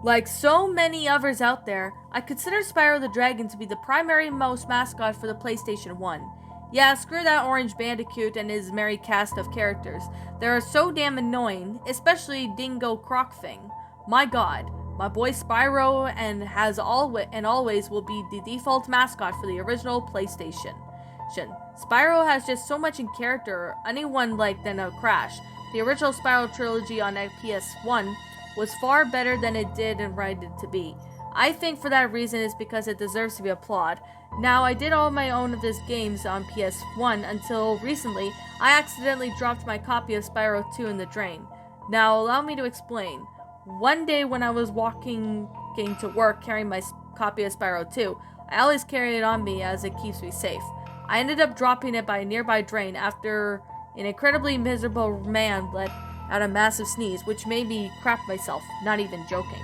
Like so many others out there, I consider Spyro the Dragon to be the primary most mascot for the PlayStation 1. Yeah, screw that Orange Bandicoot and his merry cast of characters. They are so damn annoying, especially Dingo Crocfing. My god, my boy Spyro always will be the default mascot for the original PlayStation. Spyro has just so much in character, anyone like than a Crash. The original Spyro trilogy on PS1 was far better than it did and righted to be. I think for that reason is because it deserves to be applauded. Now, I did all my own of these games on PS1 until recently I accidentally dropped my copy of Spyro 2 in the drain. Now, allow me to explain. One day when I was walking to work carrying my copy of Spyro 2, I always carry it on me as it keeps me safe. I ended up dropping it by a nearby drain after an incredibly miserable man let out a massive sneeze, which made me crap myself, not even joking.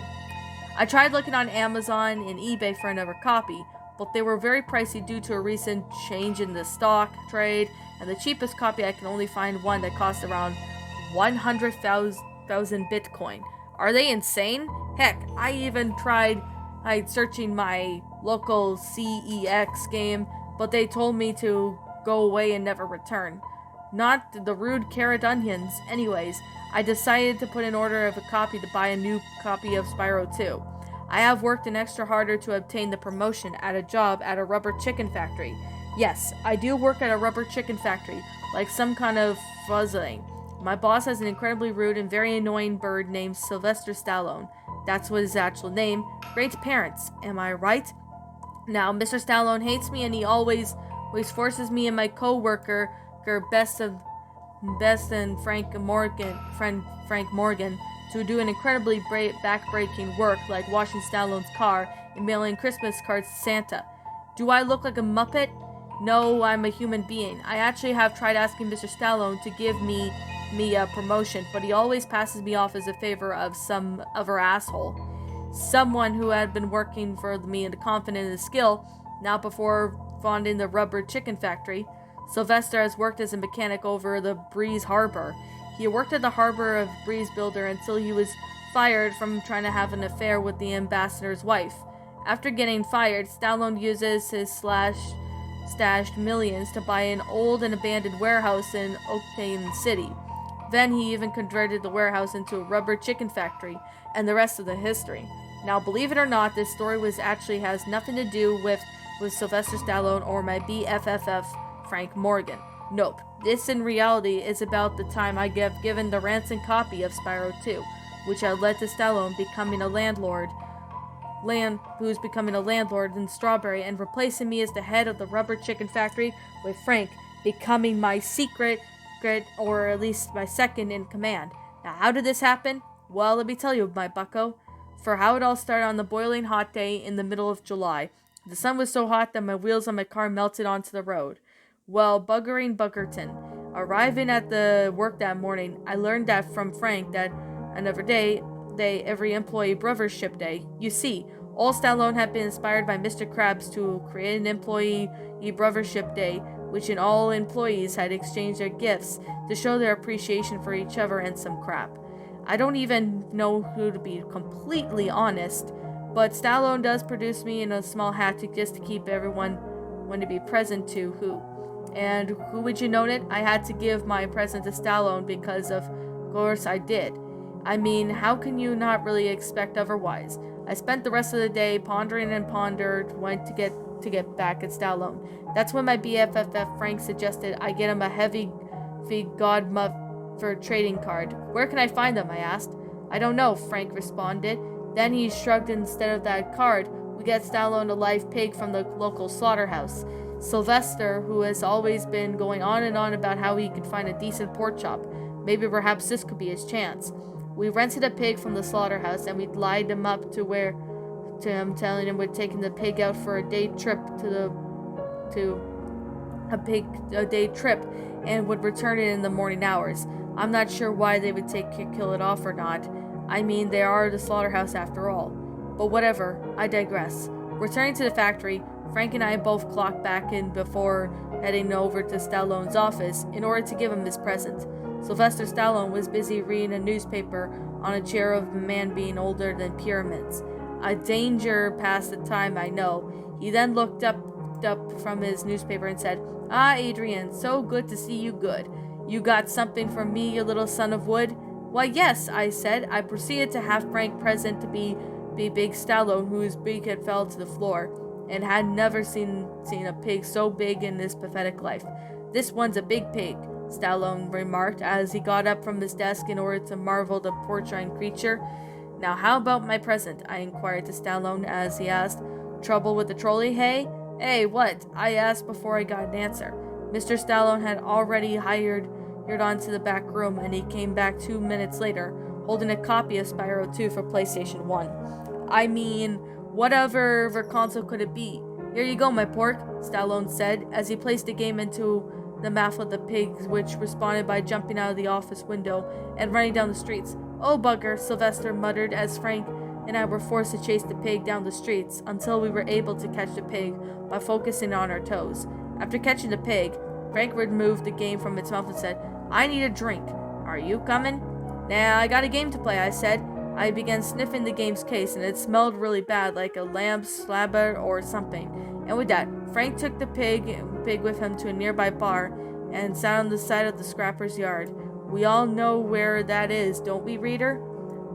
I tried looking on Amazon and eBay for another copy, but they were very pricey due to a recent change in the stock trade, and the cheapest copy I can only find one that cost around 100,000 Bitcoin. Are they insane? Heck, I even tried searching my local CEX game, but they told me to go away and never return. Not the rude carrot onions. Anyways, I decided to put in order of a copy to buy a new copy of Spyro 2. I have worked an extra harder to obtain the promotion at a job at a rubber chicken factory. Yes, I do work at a rubber chicken factory, like some kind of fuzzling. My boss has an incredibly rude and very annoying bird named Sylvester Stallone. That's what his actual name. Great parents, am I right? Now, Mr. Stallone hates me and he always forces me and my co-worker, best and Frank Morgan, to do an incredibly back-breaking work like washing Stallone's car and mailing Christmas cards to Santa. Do I look like a Muppet? No, I'm a human being. I actually have tried asking Mr. Stallone to give me a promotion, but he always passes me off as a favor of some other asshole. Someone who had been working for me and confident in his skill, now before founding the rubber chicken factory. Sylvester has worked as a mechanic over the Breeze Harbor. He worked at the harbor of Breeze Builder until he was fired from trying to have an affair with the ambassador's wife. After getting fired, Stallone uses his stashed millions to buy an old and abandoned warehouse in Oakland City. Then he even converted the warehouse into a rubber chicken factory, and the rest of the history. Now, believe it or not, this story has nothing to do with Sylvester Stallone or my BFFF, Frank Morgan. Nope. This in reality is about the time I given the ransom copy of Spyro 2, which had led to Stallone becoming a landlord in Strawberry and replacing me as the head of the rubber chicken factory, with Frank becoming my secret, or at least my second in command. Now, how did this happen? Well, let me tell you, my bucko. For how it all started on the boiling hot day in the middle of July. The sun was so hot that my wheels on my car melted onto the road. Well, Buggerton. Arriving at the work that morning, I learned that from Frank that another day, every employee brothership day. You see, all Stallone had been inspired by Mr. Krabs to create an employee brothership day, which in all employees had exchanged their gifts to show their appreciation for each other and some crap. I don't even know who, to be completely honest, but Stallone does produce me in a small hat just to keep everyone want to be present to who. And who would you know it? I had to give my present to Stallone because of course I did. I mean, how can you not really expect otherwise? I spent the rest of the day pondering and pondered when to get back at Stallone. That's when my BFFF Frank suggested I get him a heavy Godmother trading card. Where can I find them? I asked. I don't know, Frank responded. Then he shrugged. Instead of that card, we get Stallone a live pig from the local slaughterhouse. Sylvester, who has always been going on and on about how he could find a decent pork chop. Maybe perhaps this could be his chance. We rented a pig from the slaughterhouse and we lied him up to him, telling him we're taking the pig out for a day trip and would return it in the morning hours. I'm not sure why they would kill it off or not. I mean, they are the slaughterhouse after all. But whatever, I digress. Returning to the factory, Frank and I both clocked back in before heading over to Stallone's office in order to give him his present. Sylvester Stallone was busy reading a newspaper on a chair of a man being older than pyramids. A danger past the time, I know. He then looked up from his newspaper and said, "Ah, Adrian, so good to see you good. You got something for me, you little son of wood?" "Why, yes," I said. I proceeded to have Frank present to be big Stallone, whose beak had fell to the floor, and had never seen a pig so big in his pathetic life. "This one's a big pig," Stallone remarked as he got up from his desk in order to marvel the porcine creature. "Now how about my present?" I inquired to Stallone as he asked. "Trouble with the trolley, hey?" "Hey, what?" I asked before I got an answer. Mr. Stallone had already hired on to the back room, and he came back 2 minutes later, holding a copy of Spyro 2 for PlayStation 1. "I mean, whatever console could it be? Here you go, my pork," Stallone said, as he placed the game into the mouth of the pig, which responded by jumping out of the office window and running down the streets. "Oh, bugger," Sylvester muttered as Frank and I were forced to chase the pig down the streets until we were able to catch the pig by focusing on our toes. After catching the pig, Frank removed the game from its mouth and said, "I need a drink. Are you coming?" "Nah, I got a game to play," I said. I began sniffing the game's case, and it smelled really bad, like a lamb slabber or something. And with that, Frank took the pig with him to a nearby bar and sat on the side of the scrapper's yard. We all know where that is, don't we, reader?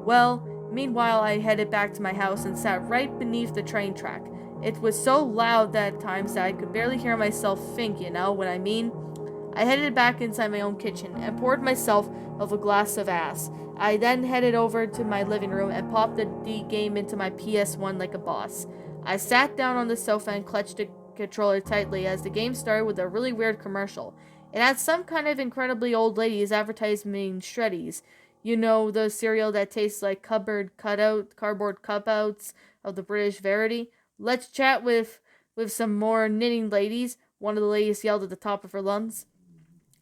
Well, meanwhile, I headed back to my house and sat right beneath the train track. It was so loud at times that I could barely hear myself think, you know what I mean? I headed back inside my own kitchen and poured myself of a glass of ass. I then headed over to my living room and popped the game into my PS1 like a boss. I sat down on the sofa and clutched the controller tightly as the game started with a really weird commercial. It had some kind of incredibly old ladies advertising Shreddies. You know, the cereal that tastes like cardboard cutouts of the British Verity. "Let's chat with some more knitting ladies," one of the ladies yelled at the top of her lungs.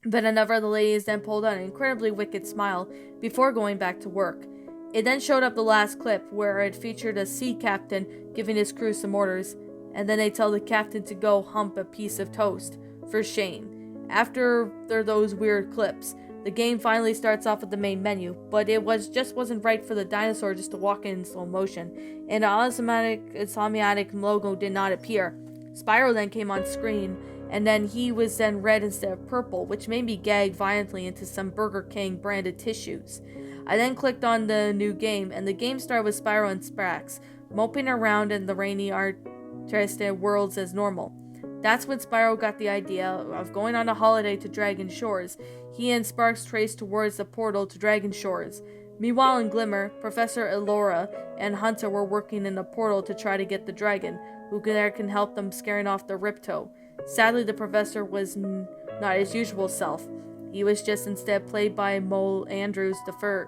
But another of the ladies then pulled out an incredibly wicked smile before going back to work. It then showed up the last clip, where it featured a sea captain giving his crew some orders, and then they tell the captain to go hump a piece of toast. For shame. After those weird clips, the game finally starts off with the main menu, but it wasn't right for the dinosaur just to walk in slow motion, and the automatic logo did not appear. Spyro then came on screen, and then he was then red instead of purple, which made me gag violently into some Burger King branded tissues. I then clicked on the new game, and the game started with Spyro and Sprax moping around in the rainy artistic worlds as normal. That's when Spyro got the idea of going on a holiday to Dragon Shores. He and Sparks traced towards the portal to Dragon Shores. Meanwhile in Glimmer, Professor Elora and Hunter were working in the portal to try to get the dragon, who can help them scaring off the Ripto. Sadly, the professor was not his usual self. He was just instead played by Mole Andrews III.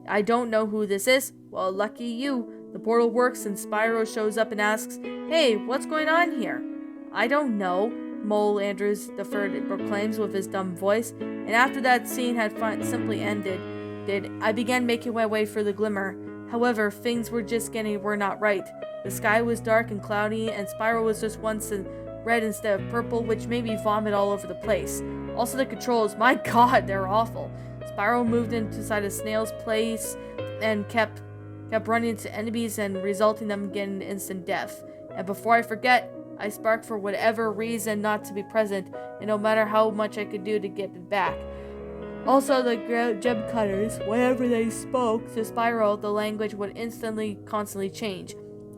"I don't know who this is." "Well, lucky you. The portal works and Spyro shows up and asks, 'Hey, what's going on here?' "I don't know," Mole Andrews III proclaims with his dumb voice. And after that scene had simply ended, I began making my way through the Glimmer. However, things were not right. The sky was dark and cloudy, and Spyro was just once red instead of purple, which made me vomit all over the place. Also, the controls, my god, they're awful. Spyro moved inside a snail's place and kept running into enemies and resulting them getting instant death. And before I forget, I sparked for whatever reason not to be present, and no matter how much I could do to get it back. Also, the gem cutters, whenever they spoke to Spyro, the language would constantly change.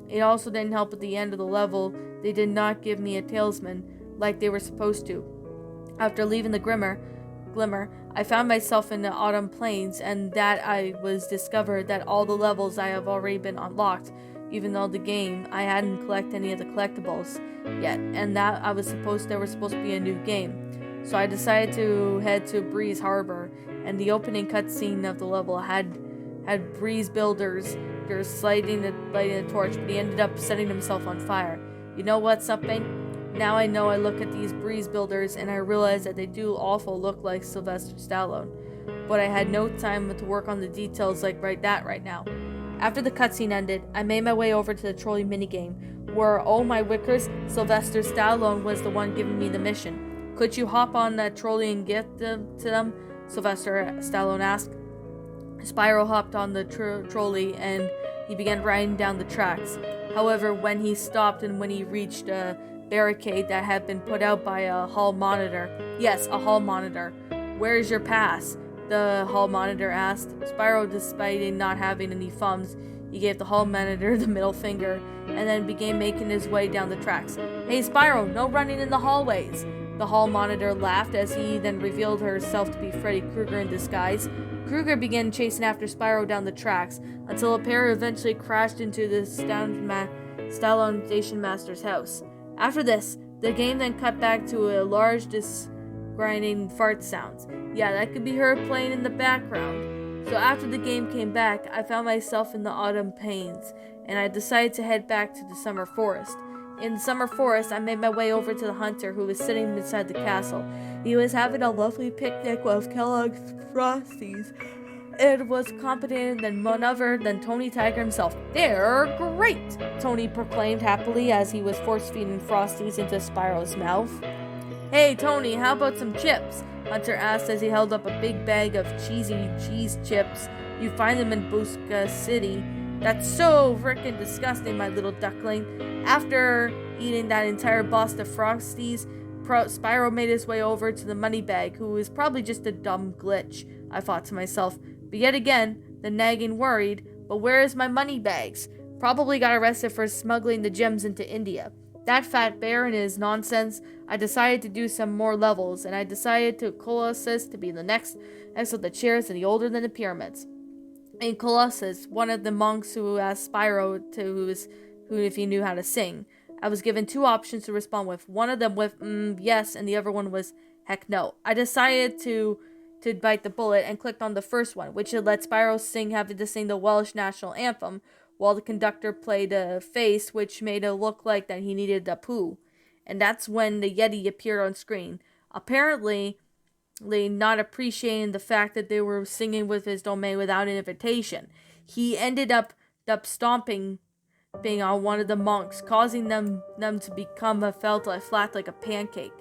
It also didn't help at the end of the level. They did not give me a talisman like they were supposed to. After leaving the Glimmer, I found myself in the Autumn Plains, and that I was discovered that all the levels I have already been unlocked, even though the game I hadn't collected any of the collectibles yet, and that there was supposed to be a new game. So I decided to head to Breeze Harbor, and the opening cutscene of the level had Breeze builders lighting a torch, but he ended up setting himself on fire. You know what, something? Now I know I look at these Breeze builders and I realize that they do awful look like Sylvester Stallone. But I had no time to work on the details like right now. After the cutscene ended, I made my way over to the trolley minigame, where, oh my wickers, Sylvester Stallone was the one giving me the mission. "Could you hop on that trolley and get to them?" Sylvester Stallone asked. Spyro hopped on the trolley and he began riding down the tracks. However, when he stopped and when he reached a barricade that had been put out by a hall monitor, yes, a hall monitor. "Where is your pass?" the hall monitor asked. Spyro, despite not having any thumbs, he gave the hall monitor the middle finger and then began making his way down the tracks. "Hey Spyro, no running in the hallways!" The hall monitor laughed as he then revealed herself to be Freddy Krueger in disguise. Krueger began chasing after Spyro down the tracks until a pair eventually crashed into the Stallone Station Master's house. After this, the game then cut back to a large grinding fart sounds. Yeah, that could be her playing in the background. So after the game came back, I found myself in the autumn plains, and I decided to head back to the summer forest. In the summer forest, I made my way over to the hunter who was sitting beside the castle. He was having a lovely picnic with Kellogg's Frosties. It was accompanied than none other than Tony Tiger himself. "They're great!" Tony proclaimed happily as he was force-feeding Frosties into Spyro's mouth. "Hey Tony, how about some chips?" Hunter asked as he held up a big bag of cheesy cheese chips. "You find them in Booska City." "That's so frickin' disgusting, my little duckling." After eating that entire box of Frosties, Spyro made his way over to the money bag, who was probably just a dumb glitch, I thought to myself. But yet again, the nagging worried, "But where is my money bags?" Probably got arrested for smuggling the gems into India. That fat bear and his nonsense, I decided to do some more levels, and I decided to Colossus to be the next of the chairs and the older than the pyramids. In Colossus, one of the monks who asked Spyro who if he knew how to sing. I was given two options to respond with. One of them with yes, and the other one was heck no. I decided to bite the bullet and clicked on the first one, which had let Spyro having to sing the Welsh national anthem, while the conductor played a face which made it look like that he needed a poo. And that's when the Yeti appeared on screen. Apparently, not appreciating the fact that they were singing with his domain without an invitation. He ended up stomping being on one of the monks, causing them to become flat like a pancake.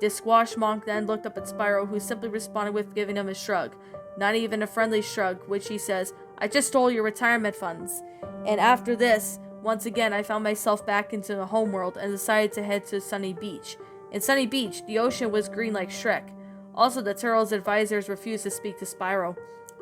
The squash monk then looked up at Spyro, who simply responded with giving him a shrug. Not even a friendly shrug, which he says, "I just stole your retirement funds." And after this, once again, I found myself back into the homeworld and decided to head to Sunny Beach. In Sunny Beach, the ocean was green like Shrek. Also, the turtle's advisors refused to speak to Spyro.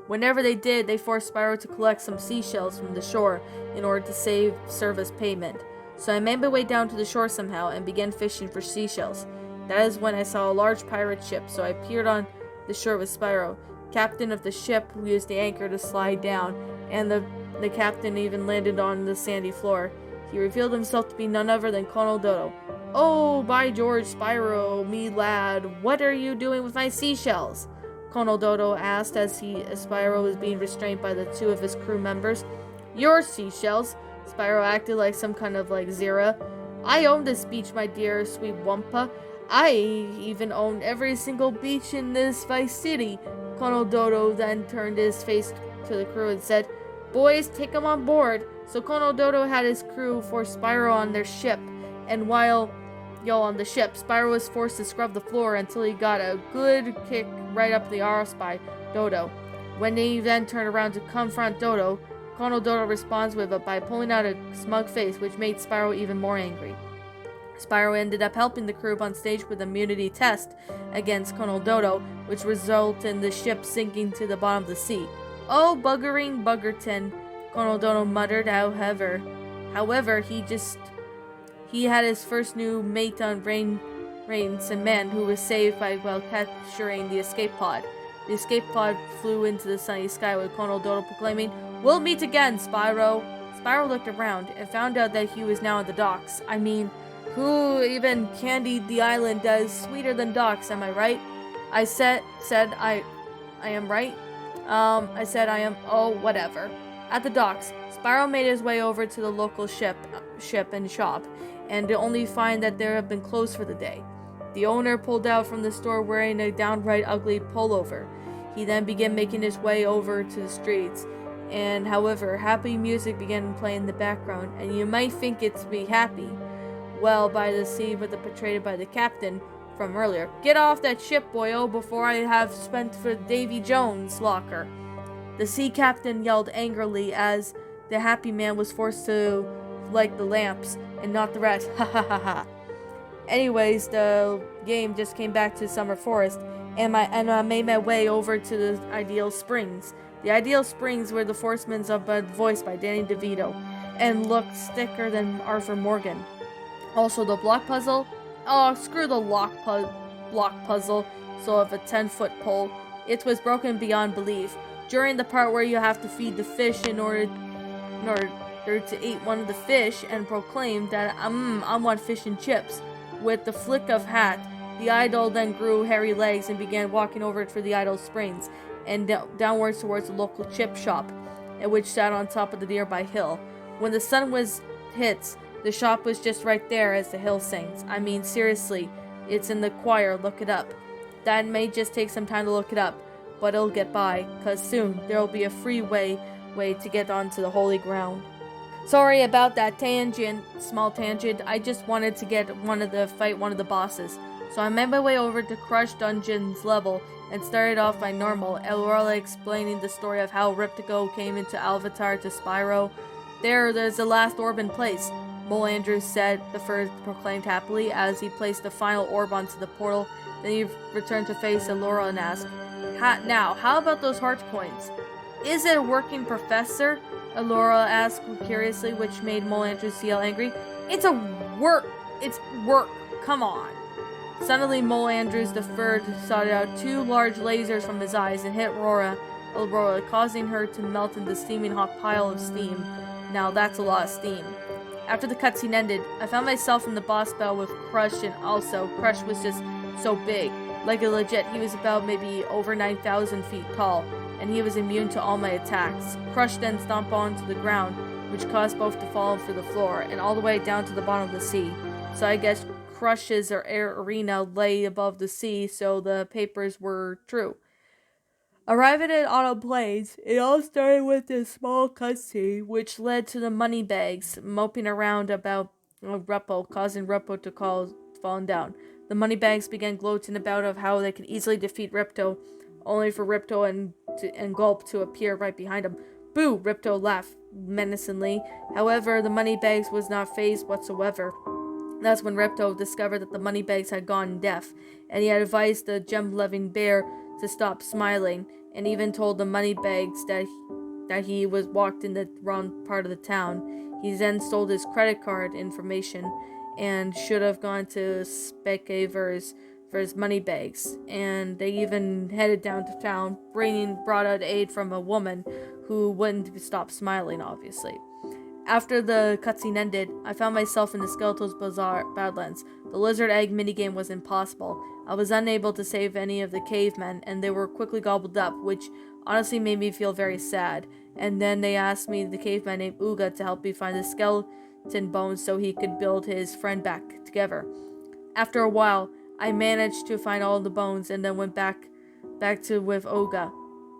Whenever they did, they forced Spyro to collect some seashells from the shore in order to save service payment. So I made my way down to the shore somehow and began fishing for seashells. That is when I saw a large pirate ship, so I appeared on the shore with Spyro. Captain of the ship used the anchor to slide down, and the captain even landed on the sandy floor. He revealed himself to be none other than Colonel Dodo. "Oh, by George, Spyro, me lad, what are you doing with my seashells?" Colonel Dodo asked as Spyro was being restrained by the two of his crew members. "Your seashells?" Spyro acted like some kind of Zira. "I own this beach, my dear sweet Wumpa. I even own every single beach in this Vice City." Colonel Dodo then turned his face to the crew and said, "Boys, take him on board." So Colonel Dodo had his crew force Spyro on their ship, and while on the ship, Spyro was forced to scrub the floor until he got a good kick right up the arse by Dodo. When they then turned around to confront Dodo, Colonel Dodo responds by pulling out a smug face, which made Spyro even more angry. Spyro ended up helping the crew on stage with an immunity test against Colonel Dodo, which resulted in the ship sinking to the bottom of the sea. "Oh, buggering Buggerton," Colonel Dodo muttered. However, he had his first new mate on Rains, a man who was saved while capturing the escape pod. The escape pod flew into the sunny sky with Colonel Dodo proclaiming, "We'll meet again, Spyro." Spyro looked around and found out that he was now at the docks. I mean, who even candied the island as sweeter than docks, am I right? I said I am right? I said I am, oh, whatever. At the docks, Spyro made his way over to the local ship and shop, and to only find that they had been closed for the day. The owner pulled out from the store wearing a downright ugly pullover. He then began making his way over to the streets, and however, happy music began playing in the background, and you might think it's be happy. Well, by the scene with the portrayed by the captain from earlier. "Get off that ship, boyo, before I have spent for Davy Jones' locker." The sea captain yelled angrily as the happy man was forced to light the lamps and not the rest. Ha ha ha ha. Anyways, the game just came back to Summer Forest, and I made my way over to the Ideal Springs. The Ideal Springs were the Forcemen's of voiced by Danny DeVito, and looked thicker than Arthur Morgan. Also, the block puzzle. Oh, screw the block puzzle. So of a 10-foot pole, it was broken beyond belief. During the part where you have to feed the fish in order to eat one of the fish and proclaim that I want fish and chips. With the flick of hat, the idol then grew hairy legs and began walking over for the idol springs and downwards towards the local chip shop, which sat on top of the nearby hill. When the sun hits, the shop was just right there as the hill sings. I mean, seriously, it's in the choir, look it up. That may just take some time to look it up, but it'll get by, cause soon there will be a free way to get onto the holy ground. Sorry about that small tangent. I just wanted to fight one of the bosses. So I made my way over to Crush Dungeon's level and started off by normal, Aurora explaining the story of how Riptico came into Alvatar to Spyro. There's the last orb in place, Mole Andrews said, the first proclaimed happily as he placed the final orb onto the portal. Then he returned to face Aurora and asked, Now, how about those heart coins? Is it a working, Professor? Aurora asked curiously, which made Mole Andrews yell angry. It's work, come on. Suddenly, Mole Andrews the third shot out two large lasers from his eyes and hit Aurora, causing her to melt in the steaming hot pile of steam. Now that's a lot of steam. After the cutscene ended, I found myself in the boss battle with Crush, and also, Crush was just so big. Like a legit, he was about maybe over 9,000 feet tall, and he was immune to all my attacks. Crush then stomped onto the ground, which caused both to fall to the floor, and all the way down to the bottom of the sea. So I guess Crush's arena lay above the sea, so the papers were true. Arriving at Autumn Plains, it all started with this small cutscene, which led to the money bags moping around about Ruppo, causing Ruppo to fall down. The money bags began gloating about of how they could easily defeat Ripto, only for Ripto and Gulp to appear right behind him. Boo! Ripto laughed menacingly. However, the money bags was not fazed whatsoever. That's when Ripto discovered that the money bags had gone deaf, and he had advised the gem-loving bear to stop smiling, and even told the money bags that he was walked in the wrong part of the town. He then stole his credit card information and should have gone to Speckavers for his money bags, and they even headed down to town, brought out aid from a woman who wouldn't stop smiling, obviously. After the cutscene ended, I found myself in the Skeletal's Bazaar Badlands. The lizard egg minigame was impossible. I was unable to save any of the cavemen, and they were quickly gobbled up, which honestly made me feel very sad. And then they asked me, the caveman named Uga, to help me find the skeleton bones so he could build his friend back together. After a while, I managed to find all the bones and then went back to with Uga.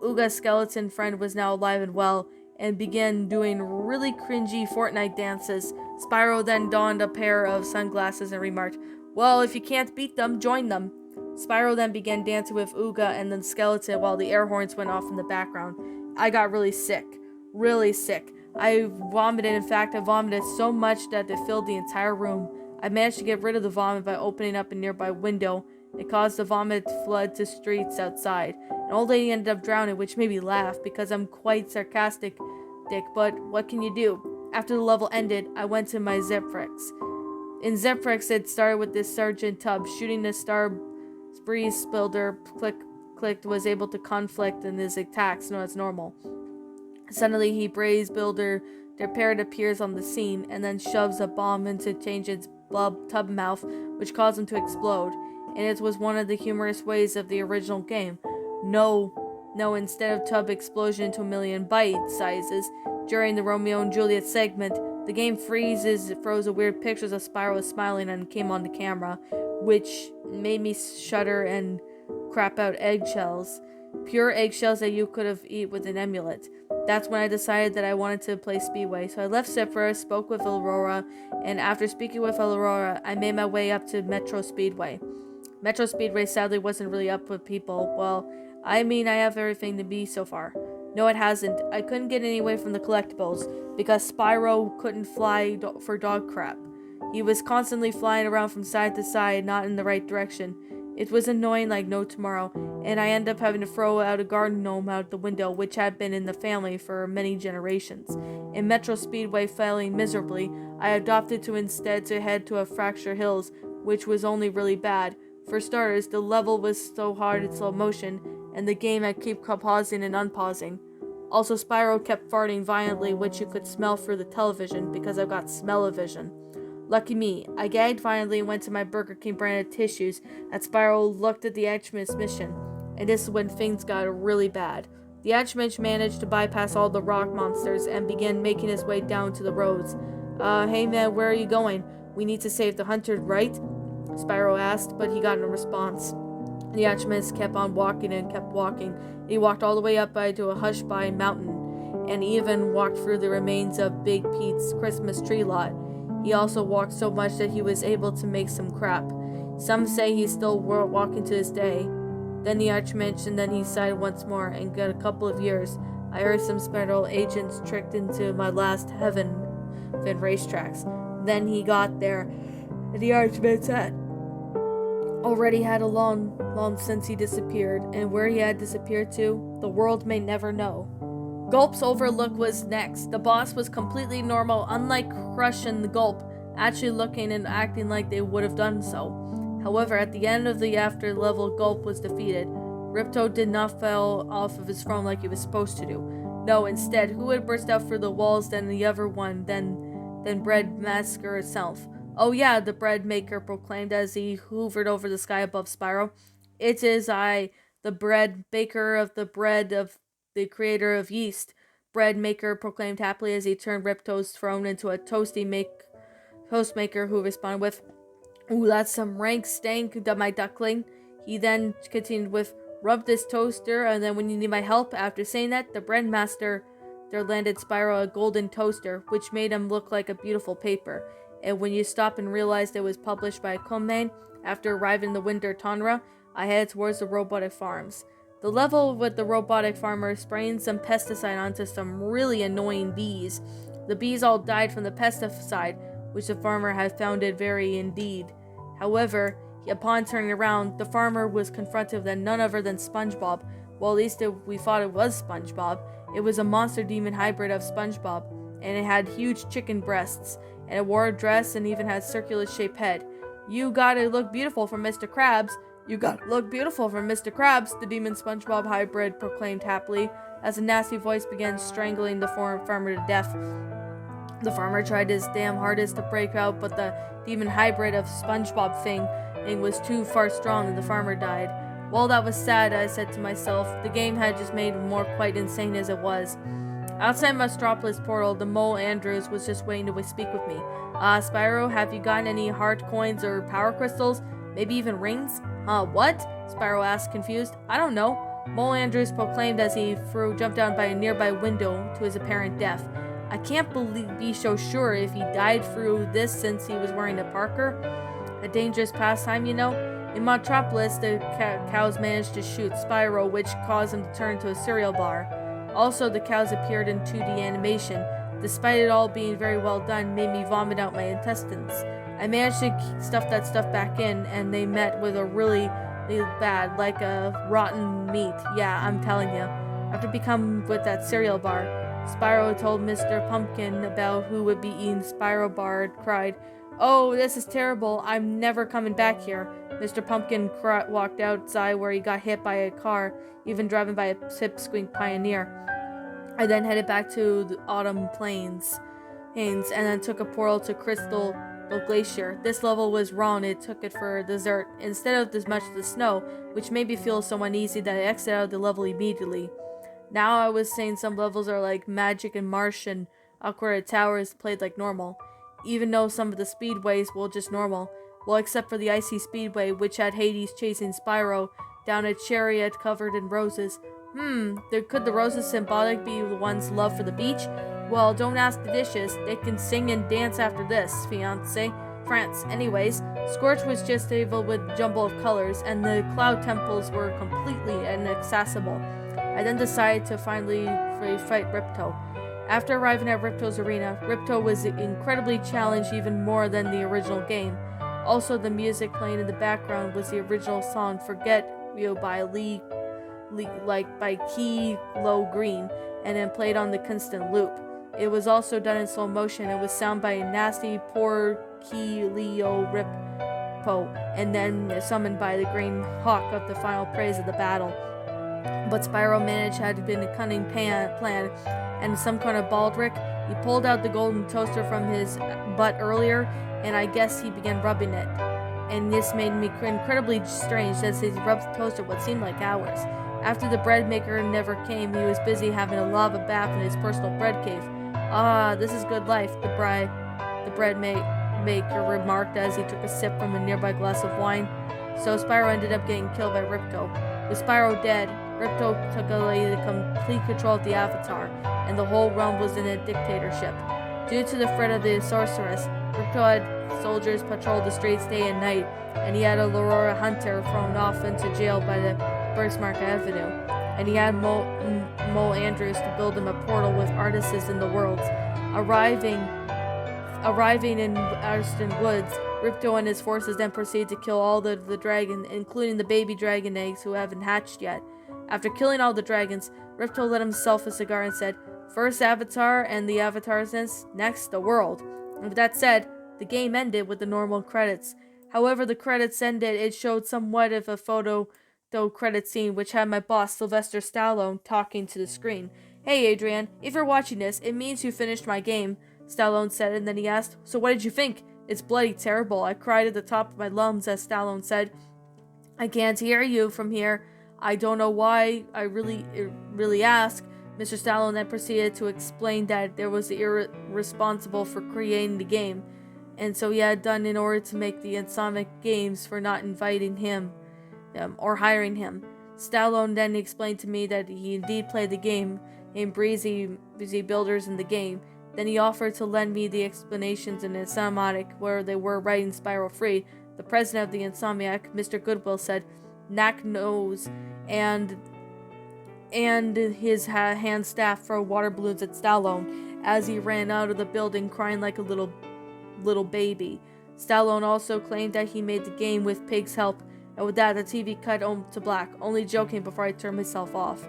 Uga's skeleton friend was now alive and well, and began doing really cringy Fortnite dances. Spyro then donned a pair of sunglasses and remarked, "Well, if you can't beat them, join them." Spyro then began dancing with Uga and the skeleton while the air horns went off in the background. I got really sick. Really sick. I vomited. In fact, I vomited so much that it filled the entire room. I managed to get rid of the vomit by opening up a nearby window. It caused the vomit to flood to streets outside. An old lady ended up drowning, which made me laugh because I'm quite sarcastic, but what can you do? After the level ended, I went to my Zephrix. In Zephrix, it started with this Sergeant Tubbs shooting the Star Breeze Builder clicked was able to conflict in his attacks, no, it's normal. Suddenly, he Breeze Builder, their parrot appears on the scene and then shoves a bomb into Change's tub mouth, which caused him to explode. And it was one of the humorous ways of the original game. No, instead of tub explosion into a million bite sizes, during the Romeo and Juliet segment, the game froze a weird pictures of Spyro smiling and came on the camera, which made me shudder and crap out eggshells. Pure eggshells that you could have eaten with an amulet. That's when I decided that I wanted to play Speedway. So I left Cypher, spoke with Aurora, and after speaking with Aurora, I made my way up to Metro Speedway. Metro Speedway sadly wasn't really up with people. Well, I mean, I have everything to be so far. No, it hasn't. I couldn't get any away from the collectibles because Spyro couldn't fly for dog crap. He was constantly flying around from side to side, not in the right direction. It was annoying like no tomorrow, and I ended up having to throw out a garden gnome out the window, which had been in the family for many generations. In Metro Speedway failing miserably, I adopted to instead to head to a Fracture Hills, which was only really bad. For starters, the level was so hard in slow motion, and the game had keep pausing and unpausing. Also, Spyro kept farting violently, which you could smell through the television because I've got smell-o-vision. Lucky me, I gagged violently and went to my Burger King branded tissues as Spyro looked at the Edgeman's mission, and this is when things got really bad. The Edgeman managed to bypass all the rock monsters and began making his way down to the roads. Hey man, where are you going? We need to save the hunter, right? Spyro asked, but he got no response. The Edgeman kept on walking and kept walking. He walked all the way up to a hush-by mountain, and even walked through the remains of Big Pete's Christmas tree lot. He also walked so much that he was able to make some crap. Some say he's still walking to this day. Then the arch mentioned, then he sighed once more, and got a couple of years. I heard some Spyro agents tricked into my last heaven racetracks. Then he got there, and the archman said already had a long since he disappeared, and where he had disappeared to, the world may never know. Gulp's Overlook was next. The boss was completely normal, unlike Crush and the Gulp, actually looking and acting like they would have done so. However, at the end of the after level, Gulp was defeated. Ripto did not fall off of his throne like he was supposed to do. No, instead, who had burst out through the walls than the other one, than Bread Masker herself. Oh yeah, the bread maker proclaimed as he hovered over the sky above Spyro. It is I, the bread baker of the bread of the creator of yeast, Bread Maker proclaimed happily as he turned Ripto's throne into a toast maker who responded with, "Ooh, that's some rank stank, my duckling." He then continued with, "Rub this toaster, and then when you need my help." After saying that, the bread master there landed Spyro a golden toaster, which made him look like a beautiful paper. And when you stop and realized it was published by Commane, after arriving in the winter tundra, I headed towards the robotic farms. The level with the robotic farmer spraying some pesticide onto some really annoying bees. The bees all died from the pesticide, which the farmer had found it very indeed. However, upon turning around, the farmer was confronted with none other than SpongeBob. Well, at least we thought it was SpongeBob. It was a monster demon hybrid of SpongeBob, and it had huge chicken breasts, and it wore a dress and even had a circular-shaped head. "You gotta look beautiful for Mr. Krabs. You gotta look beautiful for Mr. Krabs," the demon SpongeBob hybrid proclaimed happily, as a nasty voice began strangling the farmer to death. The farmer tried his damn hardest to break out, but the demon hybrid of SpongeBob thing was too far strong, and the farmer died. Well, that was sad, I said to myself. The game had just made him more quite insane as it was. Outside Metropolis portal, the mole Andrews was just waiting to speak with me. Spyro, have you gotten any heart coins or power crystals? Maybe even rings? What? Spyro asked, confused. I don't know. Mole Andrews proclaimed as he jumped down by a nearby window to his apparent death. I can't be so sure if he died through this since he was wearing a Parker. A dangerous pastime, you know? In Metropolis, the cows managed to shoot Spyro, which caused him to turn into a cereal bar. Also, the cows appeared in 2D animation. Despite it all being very well done, made me vomit out my intestines. I managed to stuff that stuff back in, and they met with a really bad, like a rotten meat. Yeah, I'm telling you. After becoming with that cereal bar, Spyro told Mr. Pumpkin about who would be eating Spyro bar and cried, "Oh, this is terrible. I'm never coming back here." Mr. Pumpkin walked outside where he got hit by a car, even driving by a pipsqueak pioneer. I then headed back to the Autumn Plains, and then took a portal to Crystal Glacier. This level was wrong, it took it for dessert, instead of as much of the snow, which made me feel so uneasy that I exited out of the level immediately. Now I was saying some levels are like Magic and Marsh and Aquatic Towers played like normal, even though some of the speedways were just normal. Well, except for the Icy Speedway, which had Hades chasing Spyro down a chariot covered in roses. Could the roses symbolic be the one's love for the beach? Well, don't ask the dishes. They can sing and dance after this, fiancé. France. Anyways, Scorch was just able with a jumble of colors, and the cloud temples were completely inaccessible. I then decided to finally fight Ripto. After arriving at Ripto's arena, Ripto was incredibly challenged even more than the original game. Also, the music playing in the background was the original song "Forget You" by by Key Low Green, and then played on the constant loop. It was also done in slow motion. It was sound by a nasty poor Key Leo Rippo, and then summoned by the Green Hawk of the final praise of the battle. But Spyro managed had been a cunning plan, and some kind of baldric. He pulled out the golden toaster from his butt earlier, and I guess he began rubbing it. And this made me incredibly strange, as he rubbed the toaster what seemed like hours. After the bread maker never came, he was busy having a lava bath in his personal bread cave. "Ah, this is good life," the bread maker remarked as he took a sip from a nearby glass of wine. So Spyro ended up getting killed by Ripto. With Spyro dead, Ripto took away the complete control of the Avatar, and the whole realm was in a dictatorship. Due to the threat of the sorceress, Ripto had soldiers patrol the streets day and night, and he had a Aurora Hunter thrown off into jail by the Birthmark Avenue, and he had Mole Andrews to build him a portal with artists in the worlds. Arriving in Arston Woods, Ripto and his forces then proceed to kill all the dragons, including the baby dragon eggs who haven't hatched yet. After killing all the dragons, Ripto lit himself a cigar and said, "First Avatar and the Avatar sense, next the world." And with that said, the game ended with the normal credits. However, the credits ended, it showed somewhat of a photo credit scene which had my boss Sylvester Stallone talking to the screen. "Hey Adrian, if you're watching this, it means you finished my game," Stallone said, and then he asked, "So what did you think?" "It's bloody terrible." I cried at the top of my lungs as Stallone said, "I can't hear you from here. I don't know why I really ask." Mr. Stallone then proceeded to explain that there was irresponsible for creating the game, and so he had done in order to make the Insomniac Games for not inviting him or hiring him. Stallone then explained to me that he indeed played the game in breezy builders in the game. Then he offered to lend me the explanations in a cinematic where they were writing Spyro free. The president of the Insomniac, Mr. Goodwill, said, "Knack knows," and his hand staff throw water balloons at Stallone as he ran out of the building crying like a little baby. Stallone also claimed that he made the game with Pig's help, and with that the TV cut to black, only joking before I turned myself off.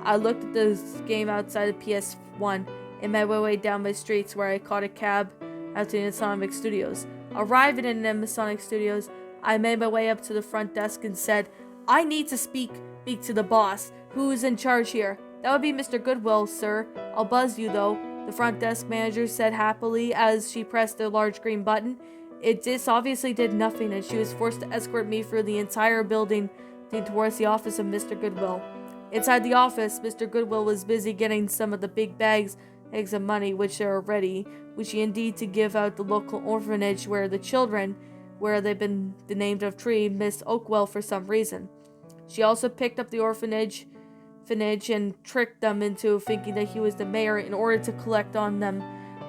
I looked at this game outside of PS1 and made my way down my streets where I caught a cab out to the Masonic Studios. Arriving in the Masonic Studios, I made my way up to the front desk and said, "I need to speak to the boss. Who's in charge here?" "That would be Mr. Goodwill, sir. I'll buzz you, though," the front desk manager said happily as she pressed the large green button. This obviously did nothing, and she was forced to escort me through the entire building towards the office of Mr. Goodwill. Inside the office, Mr. Goodwill was busy getting some of the big bags of money, which are ready, which he indeed to give out the local orphanage where the children, where they've been the named of tree, Miss Oakwell for some reason. She also picked up the orphanage and tricked them into thinking that he was the mayor in order to collect on them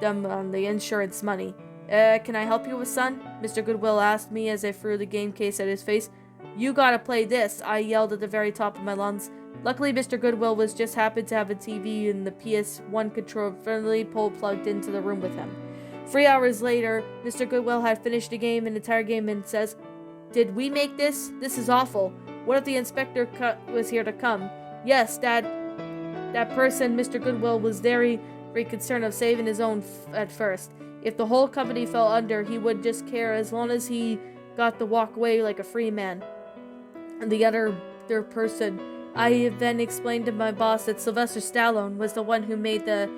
on the insurance money. Can I help you with, son?" Mr. Goodwill asked me as I threw the game case at his face. "You gotta play this," I yelled at the very top of my lungs. Luckily, Mr. Goodwill was just happened to have a TV and the PS1 controller friendly pole plugged into the room with him. 3 hours later, Mr. Goodwill had finished the game, an entire game, and says, "Did we make this? This is awful. What if the inspector was here to come?" Yes, that person, Mr. Goodwill, was very concerned of saving his own at first. If the whole company fell under, he would just care as long as he got to walk away like a free man. And the other person, I then explained to my boss that Sylvester Stallone was the one who made it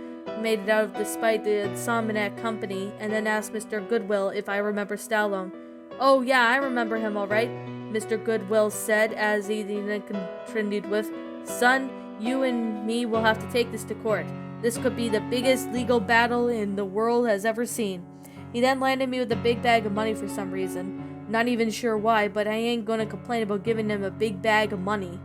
out despite the Insomniac company, and then asked Mr. Goodwill if I remember Stallone. "Oh yeah, I remember him all right," Mr. Goodwill said as he then continued with, "Son, you and me will have to take this to court. This could be the biggest legal battle in the world has ever seen." He then landed me with a big bag of money for some reason. Not even sure why, but I ain't gonna complain about giving him a big bag of money.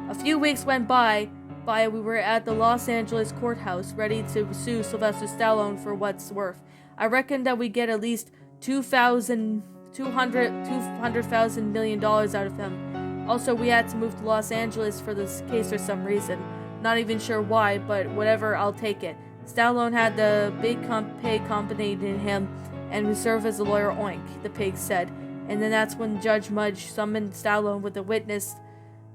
A few weeks went by, we were at the Los Angeles courthouse ready to sue Sylvester Stallone for what's worth. I reckon that we get at least $200,000 million out of him. Also, we had to move to Los Angeles for this case for some reason. Not even sure why, but whatever, I'll take it. Stallone had the big pay company in him and would serve as a lawyer, oink, the pig said. And then that's when Judge Mudge summoned Stallone with a witness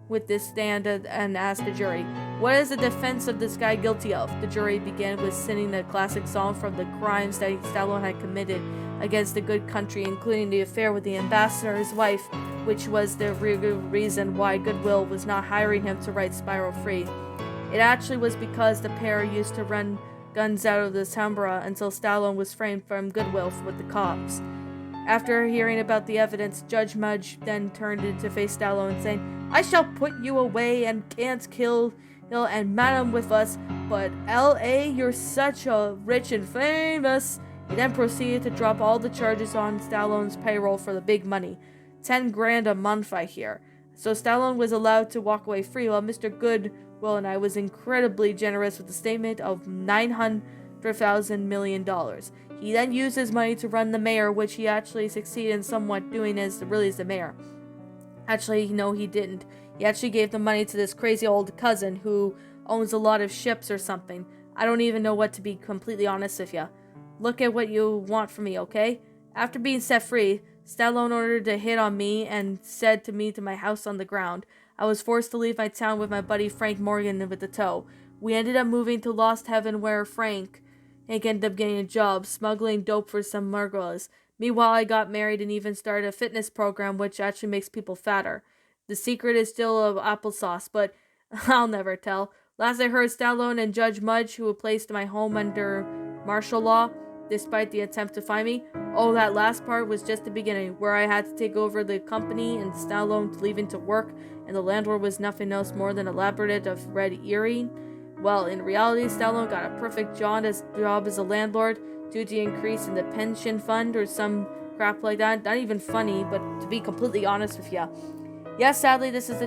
with this stand and asked the jury, what is the defense of this guy guilty of? The jury began with singing the classic song from the crimes that Stallone had committed against the good country, including the affair with the ambassador's wife, which was the reason why Goodwill was not hiring him to write Spyro free. It actually was because the pair used to run guns out of the Tambora until Stallone was framed from Goodwill with the cops. After hearing about the evidence, Judge Mudge then turned to face Stallone, saying, I shall put you away and can't kill and madam with us, but L.A., you're such a rich and famous. He then proceeded to drop all the charges on Stallone's payroll for the big money. 10 grand a month, I hear. So Stallone was allowed to walk away free, while Mr. Goodwill and I was incredibly generous with a statement of $900,000 million. He then used his money to run the mayor, which he actually succeeded in somewhat doing as the mayor. Actually, no, he didn't. He actually gave the money to this crazy old cousin who owns a lot of ships or something. I don't even know what, to be completely honest with you. Look at what you want from me, okay? After being set free, Stallone ordered to hit on me and said to me to my house on the ground. I was forced to leave my town with my buddy Frank Morgan with the tow. We ended up moving to Lost Heaven where Frank ended up getting a job smuggling dope for some murderers. Meanwhile, I got married and even started a fitness program which actually makes people fatter. The secret is still of applesauce, but I'll never tell. Last I heard, Stallone and Judge Mudge, who placed my home under martial law, despite the attempt to find me. Oh, that last part was just the beginning, where I had to take over the company and Stallone leaving to work, and the landlord was nothing else more than a labyrinth of red earring. Well, in reality, Stallone got a perfect job as a landlord due to the increase in the pension fund or some crap like that. Not even funny, but to be completely honest with you. Yes, sadly, this is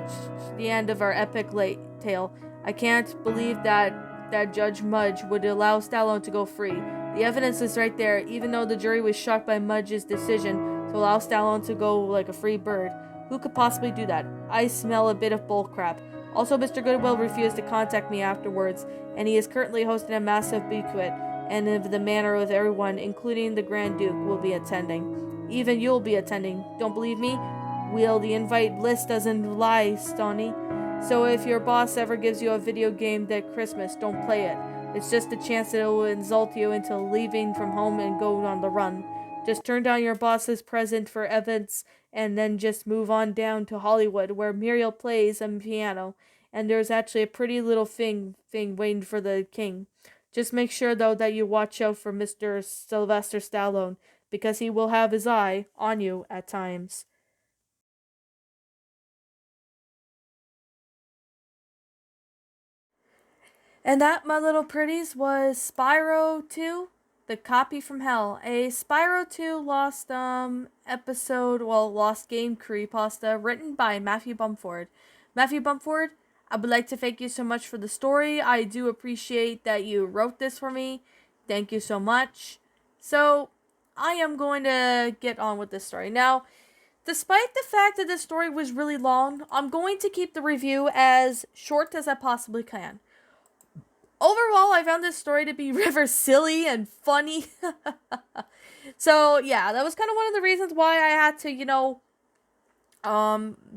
the end of our epic late tale. I can't believe that Judge Mudge would allow Stallone to go free. The evidence is right there, even though the jury was shocked by Mudge's decision to allow Stallone to go like a free bird. Who could possibly do that? I smell a bit of bullcrap. Also, Mr. Goodwill refused to contact me afterwards, and he is currently hosting a massive banquet, and in the manner of everyone, including the Grand Duke, will be attending. Even you'll be attending. Don't believe me? Well, the invite list doesn't lie, Stoney. So if your boss ever gives you a video game at Christmas, don't play it. It's just a chance that it will insult you into leaving from home and go on the run. Just turn down your boss's present for Evans and then just move on down to Hollywood where Muriel plays a piano and there's actually a pretty little thing waiting for the king. Just make sure though that you watch out for Mr. Sylvester Stallone because he will have his eye on you at times. And that, my little pretties, was Spyro 2, The Copy from Hell. A Spyro 2 lost lost game creepypasta written by Matthew Bumford. Matthew Bumford, I would like to thank you so much for the story. I do appreciate that you wrote this for me. Thank you so much. So, I am going to get on with this story. Now, despite the fact that this story was really long, I'm going to keep the review as short as I possibly can. Overall, I found this story to be rather silly and funny. So, yeah, that was kind of one of the reasons why I had to,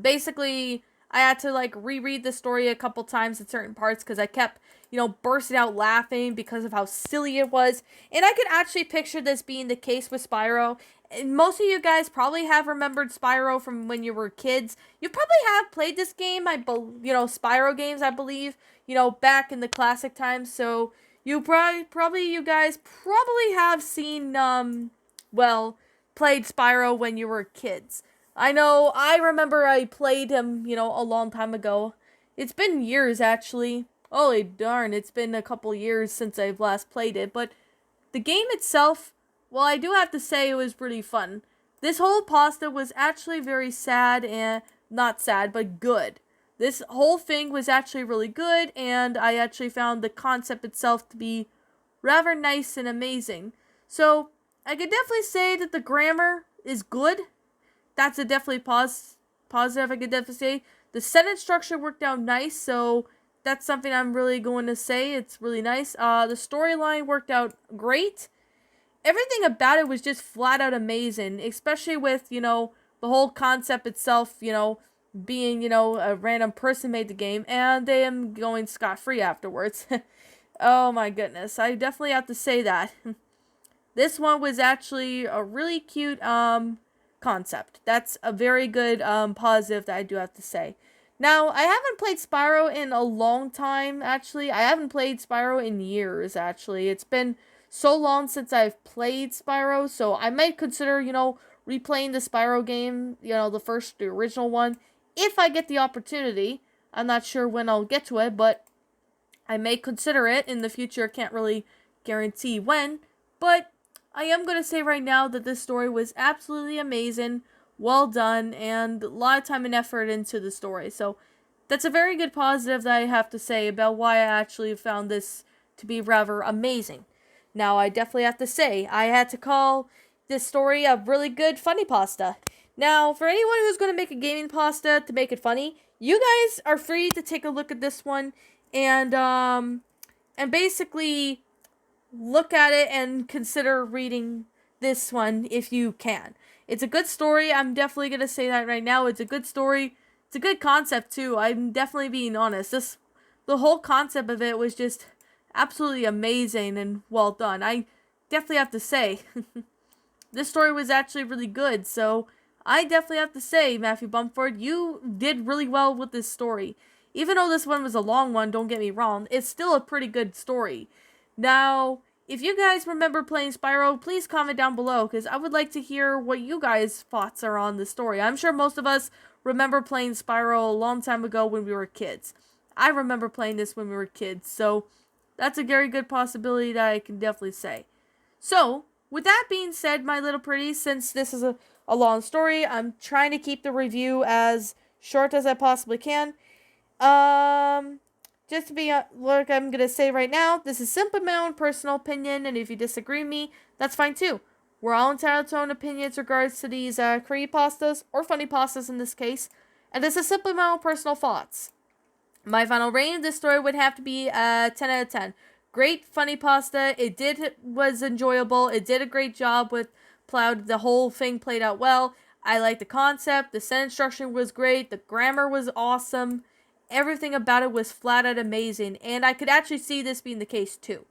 basically, I had to, reread the story a couple times in certain parts because I kept, bursting out laughing because of how silly it was. And I could actually picture this being the case with Spyro. And most of you guys probably have remembered Spyro from when you were kids. You probably have played this game, Spyro games, I believe, back in the classic times. So you you guys probably have seen, played Spyro when you were kids. I know, I remember I played him, a long time ago. It's been years, actually. Holy darn, it's been a couple years since I've last played it. But the game itself, well, I do have to say it was pretty fun. This whole pasta was actually very sad and not sad, but good. This whole thing was actually really good, and I actually found the concept itself to be rather nice and amazing. So, I could definitely say that the grammar is good. That's a definitely positive, I could definitely say. The sentence structure worked out nice, so that's something I'm really going to say. It's really nice. The storyline worked out great. Everything about it was just flat out amazing, especially with, the whole concept itself, being, a random person made the game and they am going scot-free afterwards. Oh my goodness. I definitely have to say that. This one was actually a really cute concept. That's a very good positive that I do have to say. Now, I haven't played Spyro in a long time, actually. I haven't played Spyro in years, actually. It's been so long since I've played Spyro, so I might consider, replaying the Spyro game, the original one, if I get the opportunity. I'm not sure when I'll get to it, but I may consider it in the future. Can't really guarantee when, but I am going to say right now that this story was absolutely amazing, well done, and a lot of time and effort into the story. So that's a very good positive that I have to say about why I actually found this to be rather amazing. Now, I definitely have to say, I had to call this story a really good funny pasta. Now, for anyone who's going to make a gaming pasta to make it funny, you guys are free to take a look at this one and basically look at it and consider reading this one if you can. It's a good story. I'm definitely going to say that right now. It's a good story. It's a good concept too. I'm definitely being honest. The whole concept of it was just absolutely amazing and well done. I definitely have to say this story was actually really good. So I definitely have to say, Matthew Bumford, you did really well with this story. Even though this one was a long one, don't get me wrong, it's still a pretty good story. Now, if you guys remember playing Spyro, please comment down below, because I would like to hear what you guys' thoughts are on the story. I'm sure most of us remember playing Spyro a long time ago when we were kids. I remember playing this when we were kids, so that's a very good possibility that I can definitely say. So, with that being said, my little pretties, since this is a long story, I'm trying to keep the review as short as I possibly can. Just to be like I'm gonna say right now, this is simply my own personal opinion, and if you disagree with me, that's fine too. We're all entitled to our own opinions regards to these creepypastas, or funny pastas in this case, and this is simply my own personal thoughts. My final rating of this story would have to be 10 out of 10. Great funny pasta. Was enjoyable. It did a great job with Plowed. The whole thing played out well. I liked the concept. The sentence structure was great. The grammar was awesome. Everything about it was flat out amazing, and I could actually see this being the case too.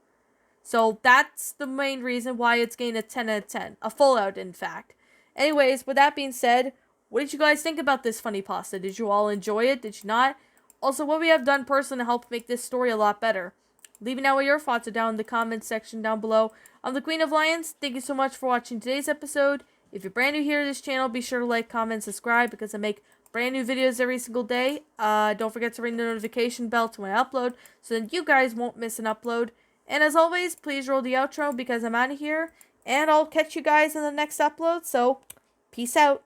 So that's the main reason why it's getting a 10 out of 10. A full out, in fact. Anyways, with that being said, what did you guys think about this funny pasta? Did you all enjoy it? Did you not? Also, what we have done personally to help make this story a lot better. Leave me know what your thoughts are down in the comments section down below. I'm the Queen of Lions. Thank you so much for watching today's episode. If you're brand new here to this channel, be sure to like, comment, subscribe, because I make brand new videos every single day. Don't forget to ring the notification bell to when I upload, so that you guys won't miss an upload. And as always, please roll the outro, because I'm out of here. And I'll catch you guys in the next upload. So, peace out.